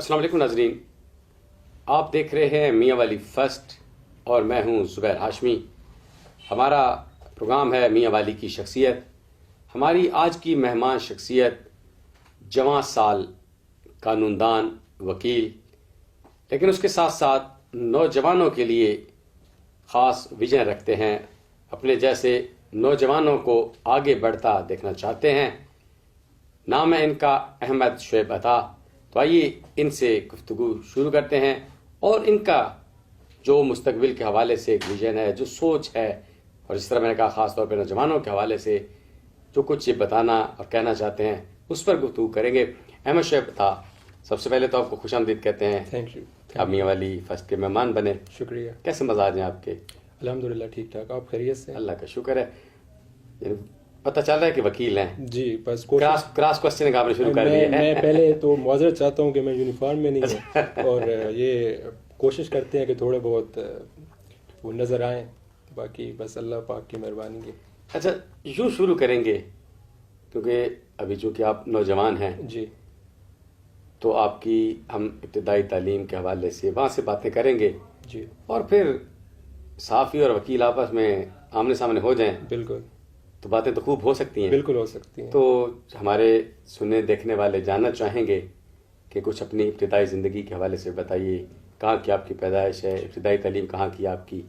السلام علیکم ناظرین، آپ دیکھ رہے ہیں میاں والی فرسٹ اور میں ہوں زبیر ہاشمی۔ ہمارا پروگرام ہے میاں والی کی شخصیت۔ ہماری آج کی مہمان شخصیت جواں سال، قانون دان، وکیل، لیکن اس کے ساتھ ساتھ نوجوانوں کے لیے خاص ویژن رکھتے ہیں، اپنے جیسے نوجوانوں کو آگے بڑھتا دیکھنا چاہتے ہیں۔ نام ہے ان کا احمد شعیب عطا۔ تو آئیے ان سے گفتگو شروع کرتے ہیں اور ان کا جو مستقبل کے حوالے سے ایک ویژن ہے، جو سوچ ہے، اور جس طرح میں نے کہا خاص طور پہ نوجوانوں کے حوالے سے جو کچھ یہ بتانا اور کہنا چاہتے ہیں اس پر گفتگو کریں گے۔ احمد شعیب عطا، سب سے پہلے تو آپ کو خوش آمدید کہتے ہیں۔ Thank you. آپ میاں والی فرسٹ کے مہمان بنے، شکریہ۔ کیسے مزاج ہیں آپ کے؟ الحمدللہ ٹھیک ٹھاک، آپ خیریت سے؟ اللہ کا شکر ہے۔ پتہ چل رہا ہے کہ وکیل ہیں، جی بس کراس کوسچننگ آپ نے شروع کر دی ہے۔ میں پہلے تو معذرت چاہتا ہوں کہ میں یونیفارم میں نہیں ہوں، اور یہ کوشش کرتے ہیں کہ تھوڑے بہت وہ نظر آئیں، باقی بس اللہ پاک کی مہربانی کی۔ اچھا، یوں شروع کریں گے کیونکہ ابھی چونکہ آپ نوجوان ہیں، جی تو آپ کی ہم ابتدائی تعلیم کے حوالے سے وہاں سے باتیں کریں گے، جی اور پھر صحافی اور وکیل آپس میں آمنے سامنے ہو جائیں بالکل تو باتیں تو خوب ہو سکتی ہیں۔ بالکل ہو سکتی ہیں۔ تو ہمارے سننے دیکھنے والے جاننا چاہیں گے کہ کچھ اپنی ابتدائی زندگی کے حوالے سے بتائیے، کہاں کی آپ کی پیدائش ہے، ابتدائی تعلیم کہاں کی آپ کی؟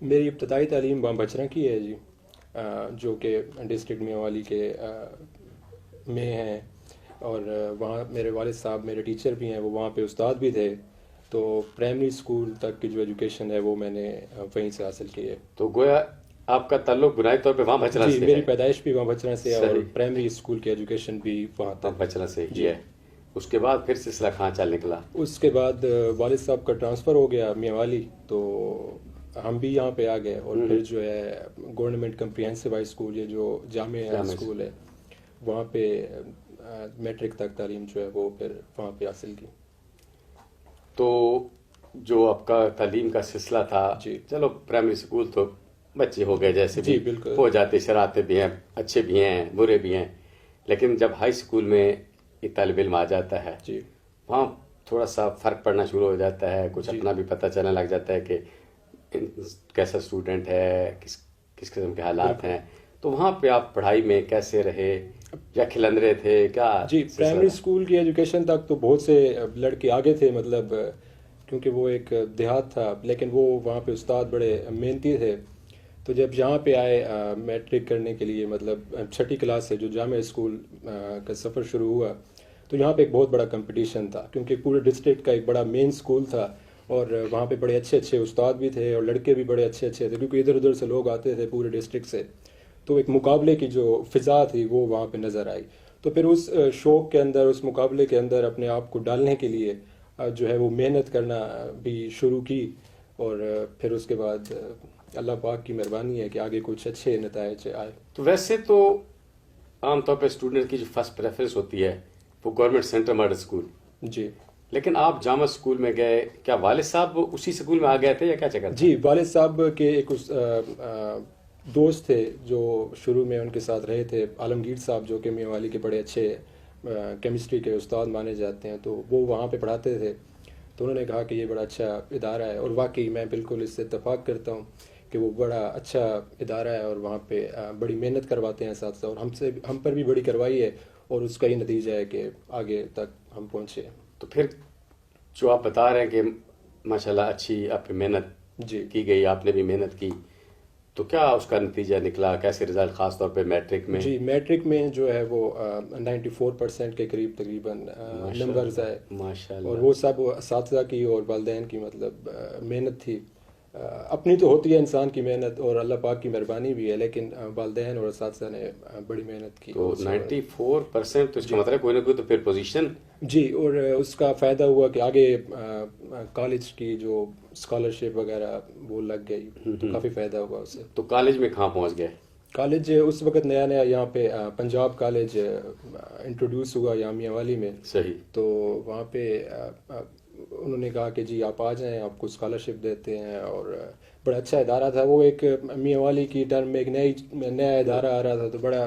میری ابتدائی تعلیم وہاں بچرا کی ہے جی، جو کہ ڈسٹرکٹ میاں والی کے میں ہیں، اور وہاں میرے والد صاحب میرے ٹیچر بھی ہیں، وہ وہاں پہ استاد بھی تھے، تو پرائمری اسکول تک کی جو ایجوکیشن ہے وہ میں نے وہیں سے حاصل کی ہے۔ تو گویا آپ کا تعلق بنیادی طور پہ وہاں بچرا جی سے ہے؟ میری پیدائش بھی وہاں بچرا سے ہے، اور صحیح۔ پرائمری اسکول کی ایجوکیشن بھی وہاں تک بچرا سے جی۔ ہی ہے۔ اس کے بعد پھر سلسلہ کہاں چل نکلا؟ اس کے بعد والد صاحب کا ٹرانسفر ہو گیا میاں والی، تو ہم بھی یہاں پہ آ گئے، اور پھر جو ہے گورنمنٹ کمپریہنسو ہائی اسکول، یہ جو جامعہ اسکول ہے، وہاں پہ میٹرک تک تعلیم جو ہے وہ پھر وہاں پہ حاصل کی۔ تو جو آپ کا تعلیم کا سلسلہ تھا، جی چلو پرائمری اسکول تو بچے ہو گئے جیسے جی بھی بالکل ہو جاتے، شرارتیں بھی ہیں، اچھے بھی ہیں، برے بھی ہیں، لیکن جب ہائی اسکول میں ایک طالب علم آ جاتا ہے جی وہاں تھوڑا سا فرق پڑنا شروع ہو جاتا ہے، کچھ جی اپنا بھی پتہ چلنے لگ جاتا ہے کہ کیسا اسٹوڈنٹ ہے، کس قسم کے حالات ہیں۔ تو وہاں پہ آپ پڑھائی میں کیسے رہے، یا کھلندرے تھے کیا؟ جی پرائمری اسکول کی ایجوکیشن تک تو بہت سے لڑکے آگے تھے، مطلب کیونکہ وہ ایک دیہات تھا، لیکن وہ وہاں پہ استاد بڑے محنتی تھے، تو جب یہاں پہ آئے میٹرک کرنے کے لیے، مطلب چھٹی کلاس سے جو جامعہ اسکول کا سفر شروع ہوا، تو یہاں پہ ایک بہت بڑا کمپٹیشن تھا، کیونکہ پورے ڈسٹرکٹ کا ایک بڑا مین اسکول تھا، اور وہاں پہ بڑے اچھے اچھے استاد بھی تھے، اور لڑکے بھی بڑے اچھے اچھے تھے، کیونکہ ادھر ادھر سے لوگ آتے تھے پورے ڈسٹرکٹ سے، تو ایک مقابلے کی جو فضا تھی وہ وہاں پہ نظر آئی۔ تو پھر اس شوق کے اندر، اس مقابلے کے اندر اپنے آپ کو ڈالنے کے لیے جو ہے وہ محنت کرنا بھی شروع کی، اور پھر اس کے بعد اللہ پاک کی مہربانی ہے کہ آگے کچھ اچھے نتائج آئے۔ تو ویسے تو عام طور پہ اسٹوڈنٹ کی جو فرسٹ پریفرنس ہوتی ہے وہ گورنمنٹ سینٹر ماڈل اسکول، جی لیکن آپ جامعہ اسکول میں گئے، کیا والد صاحب اسی اسکول میں آ گئے تھے یا کیا چکر تھا؟ جی والد صاحب کے ایک دوست تھے جو شروع میں ان کے ساتھ رہے تھے، عالمگیر صاحب، جو کہ میاں والی کے بڑے اچھے کیمسٹری کے استاد مانے جاتے ہیں، تو وہ وہاں پہ پڑھاتے تھے، تو انہوں نے کہا کہ یہ بڑا اچھا ادارہ ہے، اور واقعی میں بالکل اس سے اتفاق کرتا ہوں کہ وہ بڑا اچھا ادارہ ہے، اور وہاں پہ بڑی محنت کرواتے ہیں ساتھ ساتھ، اور ہم پر بھی بڑی کروائی ہے، اور اس کا ہی نتیجہ ہے کہ آگے تک ہم پہنچے۔ تو پھر جو آپ بتا رہے ہیں کہ ماشاءاللہ اچھی آپ کی محنت جی کی گئی، آپ نے بھی محنت کی، تو کیا اس کا نتیجہ نکلا، کیسے رزلٹ خاص طور پہ میٹرک میں؟ جی میٹرک میں جو ہے وہ 94% کے قریب تقریباً نمبرز آئے، ماشاءاللہ۔ اور وہ سب اساتذہ کی اور والدین کی مطلب محنت تھی۔ اپنی تو ہوتی ہے انسان کی محنت، اور اللہ پاک کی مہربانی بھی ہے، لیکن والدین اور اساتذہ نے بڑی محنت کی۔ تو 94%، تو اس کا مطلب کوئی نہ کوئی تو پھر پوزیشن۔ جی، اور اس کا فائدہ ہوا کہ آگے کالج کی جو اسکالرشپ وغیرہ وہ لگ گئی، تو کافی فائدہ ہوا اس سے۔ تو کالج میں کہاں پہنچ گئے؟ کالج اس وقت نیا نیا یہاں پہ پنجاب کالج انٹروڈیوس ہوا یہاں میاں والی میں، صحیح۔ تو وہاں پہ انہوں نے کہا کہ جی آپ آ جائیں، آپ کو اسکالرشپ دیتے ہیں، اور بڑا اچھا ادارہ تھا وہ، ایک میاں والی کی ٹرم میں ایک نیا ادارہ آ رہا تھا، تو بڑا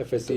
FSc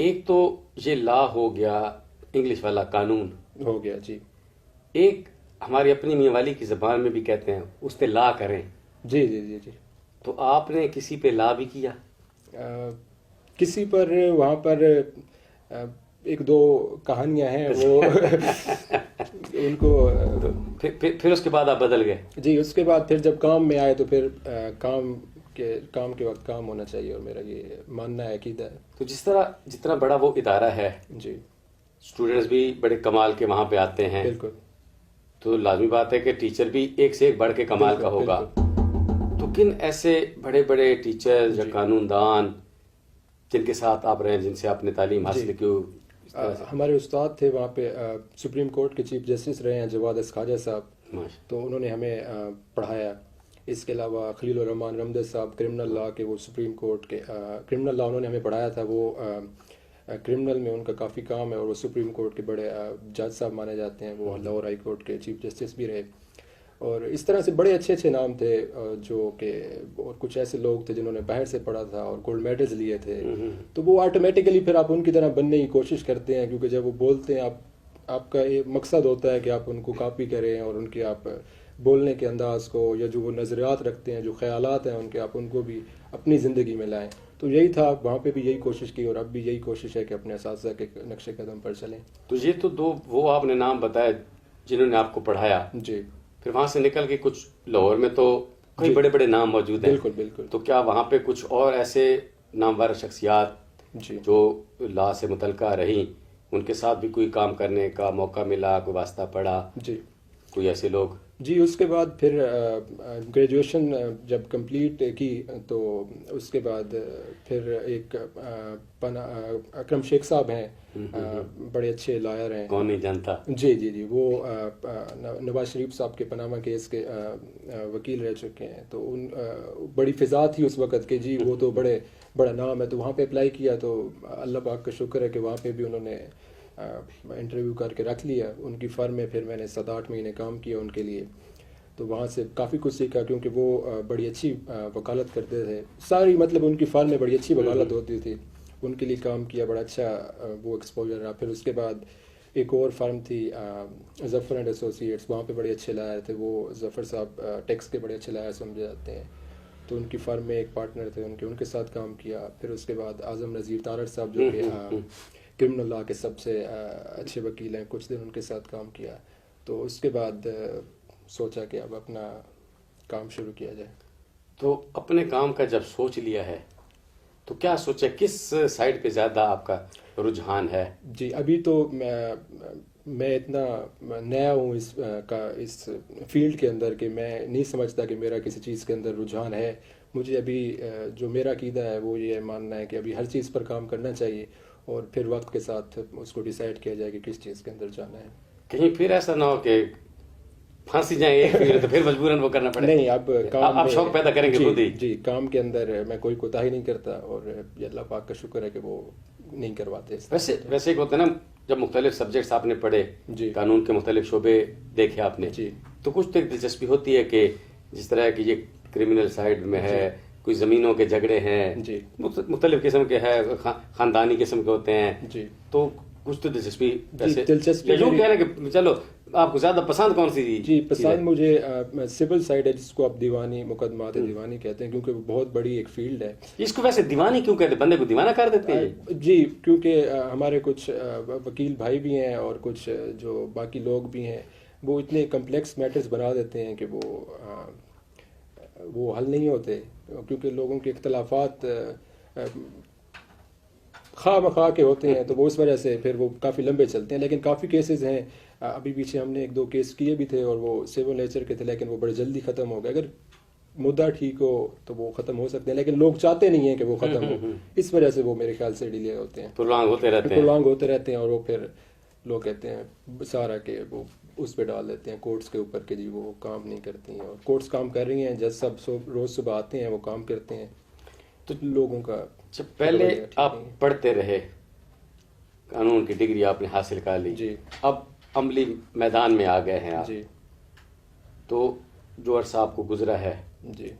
ایک تو یہ لا ہو گیا، انگلش والا قانون ہو گیا جی. ایک ہماری اپنی میاں والی کی زبان میں بھی کہتے ہیں اس پہ لا کریں. جی جی جی جی. تو آپ نے کسی پہ لا بھی کیا؟ کسی پر وہاں پر ایک دو کہانیاں ہیں وہ ان کو پھر اس کے بعد آپ بدل گئے؟ جی اس کے بعد پھر جب کام میں آئے تو پھر کام کے وقت کام ہونا چاہیے، اور میرا یہ ماننا ہے، عقیدہ ہے. تو جتنا بڑا وہ ادارہ ہے جی اسٹوڈنٹس بھی بڑے کمال کے وہاں پہ آتے ہیں، بالکل. تو لازمی بات ہے کہ ٹیچر بھی ایک سے ایک بڑھ کے کمال کا ہوگا. تو کن ایسے بڑے بڑے ٹیچر یا قانون دان جن کے ساتھ آپ رہے، جن سے آپ نے تعلیم حاصل کی؟ ہمارے استاد تھے وہاں پہ، سپریم کورٹ کے چیف جسٹس رہے ہیں جواد اس خواجہ صاحب، تو انہوں نے ہمیں پڑھایا. اس کے علاوہ خلیل الرحمان رمدر صاحب کرمنل لا کے، وہ سپریم کورٹ کے کرمنل لا انہوں نے ہمیں پڑھایا تھا. وہ کرمنل میں ان کا کافی کام ہے، اور وہ سپریم کورٹ کے بڑے جج صاحب مانے جاتے ہیں. وہ لاہور ہائی کورٹ کے چیف جسٹس بھی رہے، اور اس طرح سے بڑے اچھے اچھے نام تھے. جو کہ اور کچھ ایسے لوگ تھے جنہوں نے باہر سے پڑھا تھا اور گولڈ میڈلز لیے تھے. تو وہ آٹومیٹیکلی پھر آپ ان کی طرح بننے کی کوشش کرتے ہیں، کیونکہ جب وہ بولتے ہیں آپ کا یہ مقصد ہوتا ہے کہ آپ ان کو کاپی کریں، اور ان کے آپ بولنے کے انداز کو، یا جو وہ نظریات رکھتے ہیں، جو خیالات ہیں ان کے، آپ ان کو بھی اپنی زندگی میں لائیں. تو یہی تھا، وہاں پہ بھی یہی کوشش کی، اور اب بھی یہی کوشش ہے کہ اپنے اساتذہ کے نقش قدم پر چلیں. تو یہ تو دو وہ آپ نے نام بتایا جنہوں نے آپ کو پڑھایا. جی. پھر وہاں سے نکل کے کچھ لاہور میں تو کئی بڑے بڑے نام موجود ہیں. بالکل بالکل. تو کیا وہاں پہ کچھ اور ایسے نامور شخصیات جی جو لا سے متعلقہ رہیں، ان کے ساتھ بھی کوئی کام کرنے کا موقع ملا، کوئی واسطہ پڑا؟ جی. کوئی ایسے لوگ؟ جی اس کے بعد پھر گریجویشن جب کمپلیٹ کی، تو اس کے بعد پھر ایک اکرم شیخ صاحب ہیں، بڑے اچھے لائر ہیں. کون نہیں جانتا. جی جی جی. وہ نواز شریف صاحب کے پاناما کیس کے وکیل رہ چکے ہیں. تو ان بڑی فضا تھی اس وقت کہ جی وہ تو بڑا نام ہے. تو وہاں پہ اپلائی کیا، تو اللہ پاک کا شکر ہے کہ وہاں پہ بھی انہوں نے انٹرویو کر کے رکھ لیا. ان کی فرم میں پھر میں نے 7-8 مہینے کام کیا ان کے لیے. تو وہاں سے کافی کچھ سیکھا، کیونکہ وہ بڑی اچھی وکالت کرتے تھے. ساری مطلب ان کی فرم میں بڑی اچھی وکالت ہوتی تھی. ان کے لیے کام کیا، بڑا اچھا وہ ایکسپوجر رہا. پھر اس کے بعد ایک اور فرم تھی ظفر اینڈ ایسوسیٹس، وہاں پہ بڑے اچھے لائر تھے. وہ ظفر صاحب ٹیکس کے بڑے اچھے لائر سمجھے جاتے ہیں. تو ان کی فرم میں ایک پارٹنر تھے ان کے ساتھ کام کیا. پھر اس کے بعد اعظم نذیر تارڑ صاحب جو کہ کرمنل لا کے سب سے اچھے وکیل ہیں، کچھ دن ان کے ساتھ کام کیا. تو اس کے بعد سوچا کہ اب اپنا کام شروع کیا جائے. تو اپنے کام کا جب سوچ لیا ہے تو کیا سوچا، کس سائڈ پہ زیادہ آپ کا رجحان ہے؟ جی ابھی تو میں اتنا نیا ہوں اس فیلڈ کے اندر کہ میں نہیں سمجھتا کہ میرا کسی چیز کے اندر رجحان ہے. مجھے ابھی جو میرا عقیدہ ہے وہ یہ ماننا ہے کہ ابھی ہر چیز پر کام کرنا چاہیے، اور پھر وقت کے ساتھ اس کو ڈیسائیڈ کیا جائے کہ کس چیز کے اندر جانا ہے. کہیں پھر ایسا نہ ہو کہ پھانسی جائیں ایک فیلڈ تو پھر مجبوراً وہ کرنا پڑے. نہیں، اب کام آپ شوق پیدا کریں گے خود ہی. جی کام کے اندر میں کوئی کوتاہی نہیں کرتا، اور یہ اللہ پاک کا شکر ہے کہ وہ نہیں کرواتے. ویسے ایک ہوتا ہے نا، جب مختلف سبجیکٹس آپ نے پڑھے، جی قانون کے مختلف شعبے دیکھے آپ نے، جی تو کچھ تو ایک دلچسپی ہوتی ہے کہ جس طرح کہ یہ کرمنل سائڈ میں ہے، کوئی زمینوں کے جھگڑے ہیں، جی مختلف قسم کے ہے، خاندانی قسم کے ہوتے ہیں. جی تو کچھ تو دلچسپی یوں کہہ رہے کہ چلو آپ کو زیادہ پسند کون سی؟ جی پسند مجھے سول سائڈ ہے، جس کو آپ دیوانی مقدمات دیوانی کہتے ہیں، کیونکہ وہ بہت بڑی ایک فیلڈ ہے. اس کو ویسے دیوانی کیوں کہتے ہیں؟ بندے کو دیوانہ کر دیتے ہیں. جی کیونکہ ہمارے کچھ وکیل بھائی بھی ہیں اور کچھ جو باقی لوگ بھی ہیں، وہ اتنے کمپلیکس میٹرز بنا دیتے ہیں کہ وہ حل نہیں ہوتے، کیونکہ لوگوں کے اختلافات خواہ مخواہ کے ہوتے ہیں. تو وہ اس وجہ سے پھر وہ کافی لمبے چلتے ہیں. لیکن کافی کیسز ہیں، ابھی پیچھے ہم نے 1-2 کیس کیے بھی تھے، اور وہ سیول نیچر کے تھے، لیکن وہ بڑے جلدی ختم ہو گئے. اگر مدعا ٹھیک ہو تو وہ ختم ہو سکتے ہیں، لیکن لوگ چاہتے نہیں ہیں کہ وہ ختم ہو. اس وجہ سے وہ میرے خیال سے ڈیلے ہوتے ہیں، پرولانگ ہوتے رہتے ہیں. اور وہ پھر لوگ کہتے ہیں سارا کہ وہ اس پہ ڈال دیتے ہیں کورٹس کے اوپر کہ جی وہ کام نہیں کرتی ہیں، اور کورٹس کام کر رہی ہیں. جج سب روز صبح آتے ہیں، وہ کام کرتے ہیں. تو لوگوں کا پہلے آپ پڑھتے رہے، قانون کی ڈگری آپ نے حاصل کر لی، جی اب عملی میدان میں آ گئے ہیں آپ. جی تو جو عرصہ آپ کو گزرا ہے، جی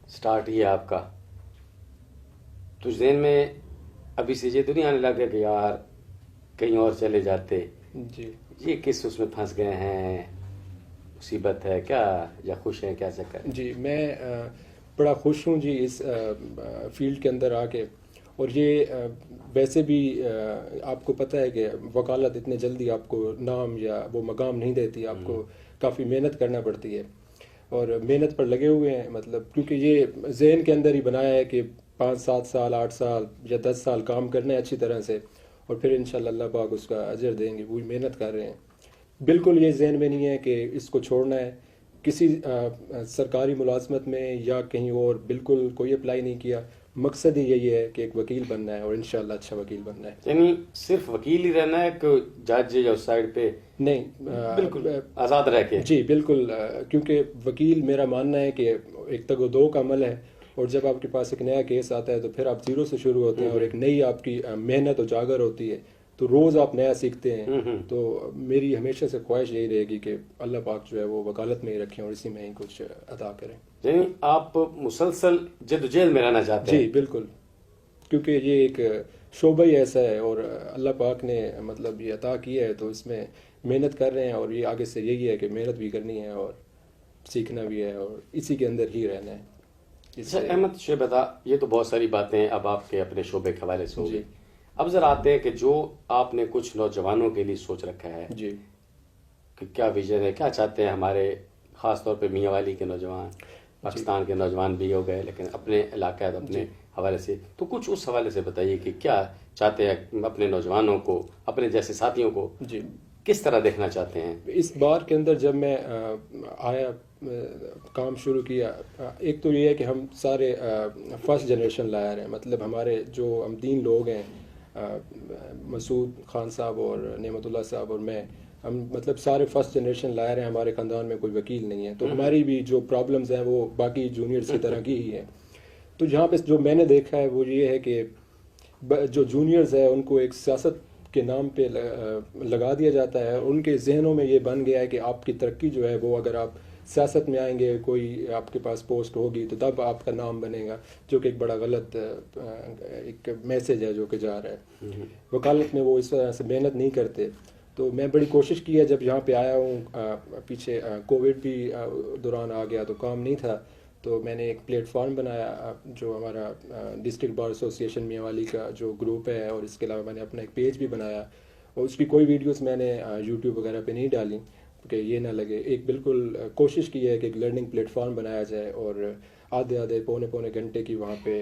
سٹارٹ ہی ہے آپ کا، تو ذہن میں ابھی سے یہ تو نہیں آنے لگا کہ یار کہیں اور چلے جاتے، جی یہ کس اس میں پھنس گئے ہیں، مصیبت ہے کیا، یا خوش ہیں، کیا چکر؟ جی میں بڑا خوش ہوں جی اس فیلڈ کے اندر آ کے. اور یہ ویسے بھی آپ کو پتہ ہے کہ وکالت اتنے جلدی آپ کو نام یا وہ مقام نہیں دیتی، آپ کو کافی محنت کرنا پڑتی ہے، اور محنت پر لگے ہوئے ہیں. مطلب کیونکہ یہ ذہن کے اندر ہی بنایا ہے کہ 5-7 سال 8 سال یا 10 سال کام کرنا ہے اچھی طرح سے، اور پھر انشاءاللہ اللہ پاک اس کا اجر دیں گے. وہی محنت کر رہے ہیں. بالکل یہ ذہن میں نہیں ہے کہ اس کو چھوڑنا ہے کسی سرکاری ملازمت میں یا کہیں اور، بالکل کوئی اپلائی نہیں کیا. مقصد ہی یہی ہے کہ ایک وکیل بننا ہے، اور انشاءاللہ اچھا وکیل بننا ہے. یعنی صرف وکیل ہی رہنا ہے کہ جج یا اس سائڈ پہ؟ نہیں، بالکل آزاد رہ کے. جی بالکل، کیونکہ وکیل میرا ماننا ہے کہ ایک تگ و دو کا عمل ہے، اور جب آپ کے پاس ایک نیا کیس آتا ہے تو پھر آپ زیرو سے شروع ہوتے ہیں، اور ایک نئی آپ کی محنت اجاگر ہوتی ہے، تو روز آپ نیا سیکھتے ہیں. تو میری ہمیشہ سے خواہش یہی رہے گی کہ اللہ پاک جو ہے وہ وکالت میں ہی رکھیں اور اسی میں ہی کچھ ادا کریں. یعنی آپ مسلسل جدوجہد میں رہنا چاہتے ہیں؟ جی بالکل، کیونکہ یہ ایک شعبہ ہی ایسا ہے، اور اللہ پاک نے مطلب یہ عطا کیا ہے، تو اس میں محنت کر رہے ہیں. اور یہ آگے سے یہی ہے کہ محنت بھی کرنی ہے اور سیکھنا بھی ہے، اور اسی کے اندر ہی رہنا ہے. اچھا احمد شعبہ، یہ تو بہت ساری باتیں اب آپ کے اپنے شعبے کے حوالے سے ہو گئی. اب ذرا آتے ہیں کہ جو آپ نے کچھ نوجوانوں کے لیے سوچ رکھا ہے، جی کہ کیا ویژن ہے، کیا چاہتے ہیں ہمارے خاص طور پہ میاں والی کے نوجوان، پاکستان کے نوجوان بھی ہو گئے لیکن اپنے علاقہ اپنے حوالے سے، تو کچھ اس حوالے سے بتائیے کہ کیا چاہتے ہیں اپنے نوجوانوں کو، اپنے جیسے ساتھیوں کو جی کس طرح دیکھنا چاہتے ہیں؟ اس بار کے اندر جب میں آیا کام شروع کیا، ایک تو یہ ہے کہ ہم سارے فرسٹ جنریشن لائر ہیں. مطلب ہمارے جو ہم 3 لوگ ہیں، مسعود خان صاحب اور نعمت اللہ صاحب اور میں، ہم مطلب سارے فرسٹ جنریشن لائر ہیں. ہمارے خاندان میں کوئی وکیل نہیں ہے، تو ہماری بھی جو پرابلمز ہیں وہ باقی جونیئرز کی طرح کی ہی ہیں. تو جہاں پہ جو میں نے دیکھا ہے وہ یہ ہے کہ جو جونیئرز ہیں ان کو ایک سیاست کے نام پہ لگا دیا جاتا ہے. ان کے ذہنوں میں یہ بن گیا ہے کہ آپ کی ترقی جو ہے وہ اگر آپ سیاست میں آئیں گے، کوئی آپ کے پاس پوسٹ ہوگی تو تب آپ کا نام بنے گا، جو کہ ایک بڑا غلط ایک میسج ہے جو کہ جا رہا ہے. وکالت میں وہ اس طرح سے محنت نہیں کرتے. تو میں بڑی کوشش کی ہے جب یہاں پہ آیا ہوں. پیچھے کووڈ بھی دوران آ گیا تو کام نہیں تھا، تو میں نے ایک پلیٹ فارم بنایا جو ہمارا ڈسٹرکٹ بار ایسوسیشن میاں والی کا جو گروپ ہے، اور اس کے علاوہ میں نے اپنا ایک پیج بھی بنایا. اور اس کی کوئی ویڈیوز میں نے یوٹیوب وغیرہ پہ نہیں ڈالی کہ یہ نہ لگے. ایک بالکل کوشش کی ہے کہ ایک لرننگ پلیٹ فارم بنایا جائے، اور آدھے پونے گھنٹے کی وہاں پہ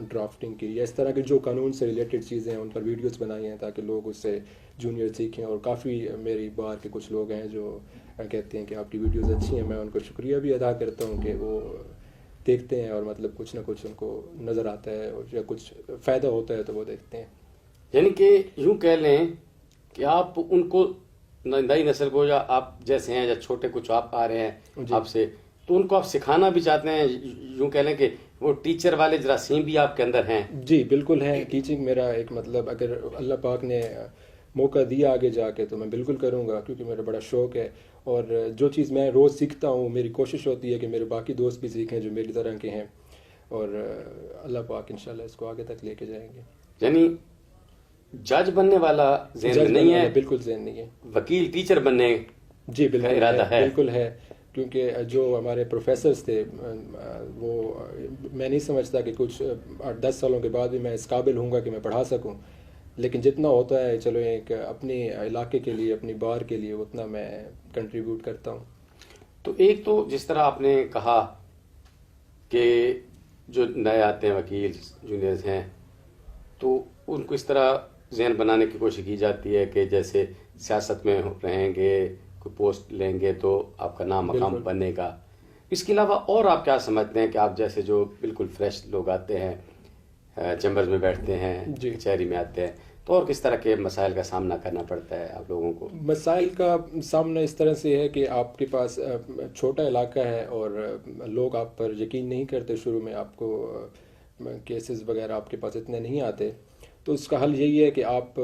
ڈرافٹنگ کی یا اس طرح کی جو قانون سے ریلیٹڈ چیزیں ہیں ان پر ویڈیوز بنائی ہیں تاکہ لوگ اس سے جونیئر سیکھیں. اور کافی میری بار کے کچھ لوگ ہیں جو کہتے ہیں کہ آپ کی ویڈیوز اچھی ہیں. میں ان کو شکریہ بھی ادا کرتا ہوں کہ وہ دیکھتے ہیں اور مطلب کچھ نہ کچھ ان کو نظر آتا ہے، اور یا کچھ فائدہ ہوتا ہے تو وہ دیکھتے ہیں. یعنی کہ یوں کہہ لیں کہ آپ ان کو نئی نسل کو، یا آپ جیسے ہیں یا چھوٹے کچھ آپ آ رہے ہیں آپ سے، تو ان کو آپ سکھانا بھی چاہتے ہیں. یوں کہہ لیں کہ وہ ٹیچر والے جراثیم بھی آپ کے اندر ہیں. جی بالکل ہیں. ٹیچنگ میرا ایک مطلب اگر اللہ پاک نے موقع دیا آگے جا کے تو میں بالکل کروں گا، کیونکہ میرا بڑا شوق ہے. اور جو چیز میں روز سیکھتا ہوں میری کوشش ہوتی ہے کہ میرے باقی دوست بھی سیکھیں جو میری طرح کے ہیں، اور اللہ پاک انشاءاللہ اس کو آگے تک لے کے جائیں گے. یعنی جج بننے والا ذہن نہیں ہے؟ بالکل ذہن نہیں ہے. وکیل ٹیچر بننے جی بالکل کا ارادہ ہے؟ بالکل ہے، کیونکہ جو ہمارے پروفیسرز تھے وہ میں نہیں سمجھتا کہ کچھ 8-10 سالوں کے بعد بھی میں اس قابل ہوں گا کہ میں پڑھا سکوں، لیکن جتنا ہوتا ہے چلو ایک اپنے علاقے کے لیے اپنی بار کے لیے اتنا میں کنٹریبیوٹ کرتا ہوں. تو ایک تو جس طرح آپ نے کہا کہ جو نئے آتے ہیں وکیل جونیئرز ہیں تو ان کو اس طرح ذہن بنانے کی کوشش کی جاتی ہے کہ جیسے سیاست میں رہیں گے، کوئی پوسٹ لیں گے تو آپ کا نام مقام بنے گا. اس کے علاوہ اور آپ کیا سمجھتے ہیں کہ آپ جیسے جو بالکل فریش لوگ آتے ہیں، چیمبرز میں بیٹھتے ہیں، کچہری میں آتے ہیں، تو اور کس طرح کے مسائل کا سامنا کرنا پڑتا ہے آپ لوگوں کو؟ مسائل کا سامنا اس طرح سے ہے کہ آپ کے پاس چھوٹا علاقہ ہے اور لوگ آپ پر یقین نہیں کرتے. شروع میں آپ کو کیسز وغیرہ آپ کے پاس اتنے نہیں آتے، تو اس کا حل یہی ہے کہ آپ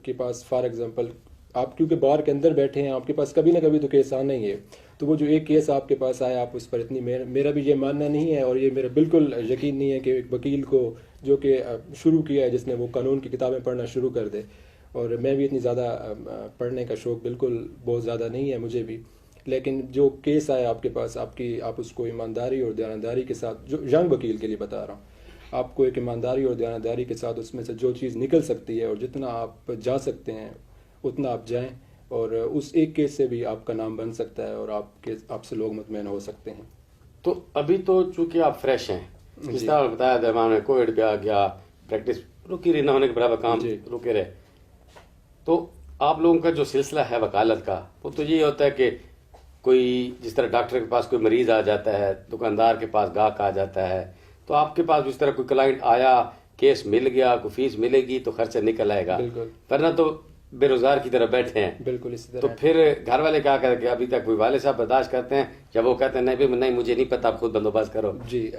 کے پاس فار ایگزامپل آپ کیونکہ بار کے اندر بیٹھے ہیں آپ کے پاس کبھی نہ کبھی تو کیس آنا ہی ہے. تو وہ جو ایک کیس آپ کے پاس آیا آپ اس پر اتنی، میرا بھی یہ ماننا نہیں ہے اور یہ میرا بالکل یقین نہیں ہے کہ ایک وکیل کو جو کہ شروع کیا ہے، جس نے وہ قانون کی کتابیں پڑھنا شروع کر دے. اور میں بھی اتنی زیادہ پڑھنے کا شوق بالکل بہت زیادہ نہیں ہے مجھے بھی، لیکن جو کیس آیا آپ کے پاس، آپ اس کو ایمانداری اور دیانتداری کے ساتھ، جو ینگ وکیل کے لیے بتا رہا ہوں، آپ کو ایک ایمانداری اور دیانتداری کے ساتھ اس میں سے جو چیز نکل سکتی ہے اور جتنا آپ جا سکتے ہیں اتنا آپ جائیں، اور اس ایک کیس سے بھی آپ کا نام بن سکتا ہے اور آپ سے لوگ مطمئن ہو سکتے ہیں. تو ابھی تو چونکہ آپ فریش ہیں، جس طرح بتایا درمیان میں کووڈ بھی آ گیا، پریکٹس رکی رہی، نہ ہونے کے برابر کام رکے رہے، تو آپ لوگوں کا جو سلسلہ ہے وکالت کا، وہ تو یہ ہوتا ہے کہ کوئی جس طرح ڈاکٹر کے پاس کوئی مریض آ جاتا ہے، دکاندار کے پاس گاہک آ جاتا ہے، تو آپ کے پاس اس طرح کوئی کلائنٹ آیا، کیس مل گیا، کوئی فیس ملے گی تو خرچہ نکل آئے گا، ورنہ تو بے روزگار کی طرح بیٹھے ہیں. بالکل اسی طرح. تو پھر گھر والے کیا کہتے ہیں؟ ابھی تک کوئی والد صاحب برداشت کرتے ہیں یا وہ کہتے ہیں نہیں مجھے نہیں پتا، آپ خود بندوبست کرو؟ جی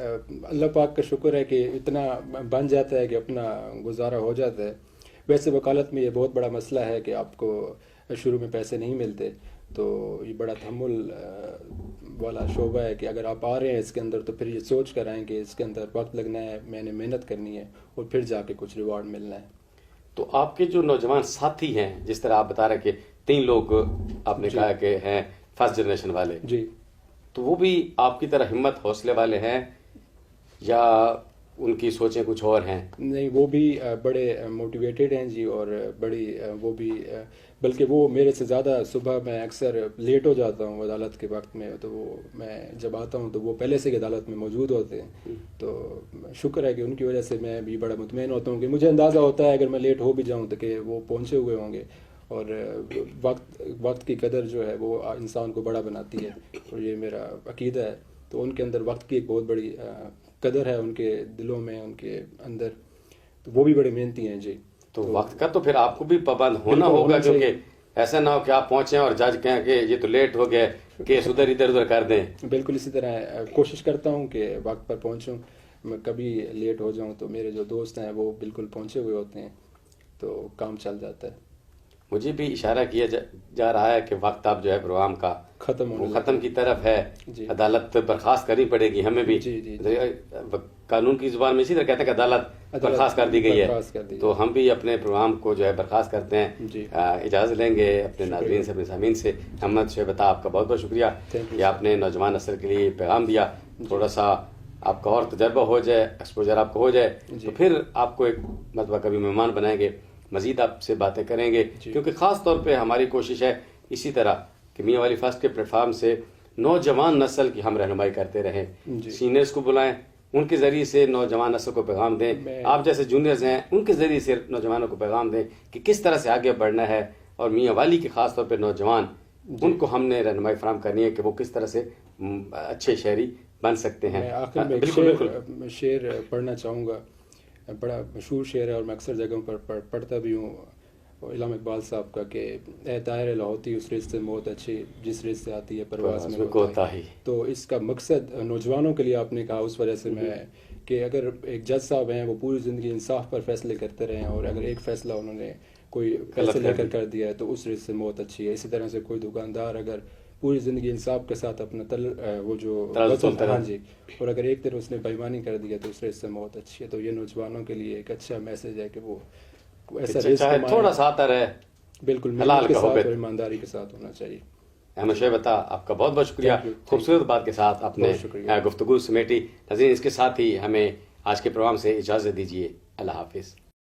اللہ پاک کا شکر ہے کہ اتنا بن جاتا ہے کہ اپنا گزارا ہو جاتا ہے. ویسے وکالت میں یہ بہت بڑا مسئلہ ہے کہ آپ کو شروع میں پیسے نہیں ملتے، تو یہ بڑا تحمل والا شعبہ ہے کہ اگر آپ آ رہے ہیں اس کے اندر تو پھر یہ سوچ کر آئیں کہ اس کے اندر وقت لگنا ہے، میں نے محنت کرنی ہے اور پھر جا کے کچھ ریوارڈ ملنا ہے. تو آپ کے جو نوجوان ساتھی ہیں، جس طرح آپ بتا رہے کہ 3 لوگ آپ نے کہا کہ ہیں فرسٹ جنریشن والے، جی، تو وہ بھی آپ کی طرح ہمت حوصلے والے ہیں یا ان کی سوچیں کچھ اور ہیں؟ نہیں، وہ بھی بڑے موٹیویٹڈ ہیں جی، اور بڑی وہ بھی بلکہ وہ میرے سے زیادہ، صبح میں اکثر لیٹ ہو جاتا ہوں عدالت کے وقت میں، تو وہ میں جب آتا ہوں تو وہ پہلے سے عدالت میں موجود ہوتے ہیں. تو شکر ہے کہ ان کی وجہ سے میں بھی بڑا مطمئن ہوتا ہوں کہ مجھے اندازہ ہوتا ہے اگر میں لیٹ ہو بھی جاؤں تو کہ وہ پہنچے ہوئے ہوں گے. اور وقت کی قدر جو ہے وہ انسان کو بڑا بناتی ہے، اور یہ میرا عقیدہ ہے. تو ان کے اندر وقت کی ایک بہت بڑی قدر ہے، ان کے دلوں میں، ان کے اندر. تو وہ بھی بڑے محنتی ہیں جی. تو وقت کا تو پھر آپ کو بھی پابند ہونا ہوگا، کیونکہ ایسا نہ ہو کہ آپ پہنچیں اور جج کہیں کہ یہ تو لیٹ ہو گئے، کیس ادھر کر دیں. بالکل اسی طرح کوشش کرتا ہوں کہ وقت پر پہنچوں. میں کبھی لیٹ ہو جاؤں تو میرے جو دوست ہیں وہ بالکل پہنچے ہوئے ہوتے ہیں، تو کام چل جاتا ہے. مجھے بھی اشارہ کیا جا رہا ہے کہ وقت اب جو ہے پروگرام کا ختم کی طرف ہے. عدالت برخاست کرنی پڑے گی ہمیں بھی. قانون کی زبان میں اسی طرح کہتے ہیں کہ عدالت برخاست کر دی گئی ہے، تو ہم بھی اپنے پروگرام کو جو ہے برخاست کرتے ہیں. اجازت لیں گے اپنے ناظرین سے، اپنے سامعین سے. محمد شعیب عطا، آپ کا بہت بہت شکریہ کہ آپ نے نوجوان نسل کے لیے پیغام دیا. تھوڑا سا آپ کا اور تجربہ ہو جائے، ایکسپوجر آپ کو ہو جائے، تو پھر آپ کو ایک مرتبہ کبھی مہمان بنائیں گے، مزید آپ سے باتیں کریں گے. کیونکہ خاص طور پہ ہماری کوشش ہے اسی طرح کہ میاں والی فرسٹ کے پلیٹ فارم سے نوجوان نسل کی ہم رہنمائی کرتے رہیں. سینئرز کو بلائیں، ان کے ذریعے سے نوجوان نسل کو پیغام دیں. آپ جیسے جونیئرز ہیں ان کے ذریعے سے نوجوانوں کو پیغام دیں کہ کس طرح سے آگے بڑھنا ہے. اور میاں والی کے خاص طور پہ نوجوان، ان کو ہم نے رہنمائی فراہم کرنی ہے کہ وہ کس طرح سے اچھے شہری بن سکتے ہیں. میں آخر میں ایک شعر پڑھنا چاہوں گا، بڑا مشہور شعر ہے اور میں اکثر جگہوں پر پڑھتا بھی ہوں، علامہ اقبال صاحب کا، کہ اے طائر لاہوتی اس رزق سے موت اچھی، جس رزق سے آتی ہے پرواز میں کوتاہی. تو اس کا مقصد نوجوانوں کے لیے آپ نے کہا، اس وجہ سے میں کہ اگر ایک جج صاحب ہیں وہ پوری زندگی انصاف پر فیصلے کرتے رہے ہیں، اور اگر ایک فیصلہ انہوں نے کوئی پیسے لے کر دیا ہے تو اس رزق سے موت اچھی ہے. اسی طرح سے کوئی دکاندار اگر پوری زندگی انصاف کے ساتھ اپنا وہ جو ہاں جی، اور اگر ایک دن اس نے بےایمانی کر دیا تو اس رزق سے موت اچھی ہے. تو یہ نوجوانوں کے لیے ایک اچھا میسج ہے کہ وہ ایسا رزق تھوڑا سا آتا رہے، بالکل محنت کے ساتھ اور ایمانداری کے ساتھ ہونا چاہیے. احمد شعیب عطا، آپ کا بہت بہت شکریہ. خوبصورت بات کے ساتھ آپ نے گفتگو سمیٹی. ناظرین، اس کے ساتھ ہی ہمیں آج کے پروگرام سے اجازت دیجیے. اللہ حافظ.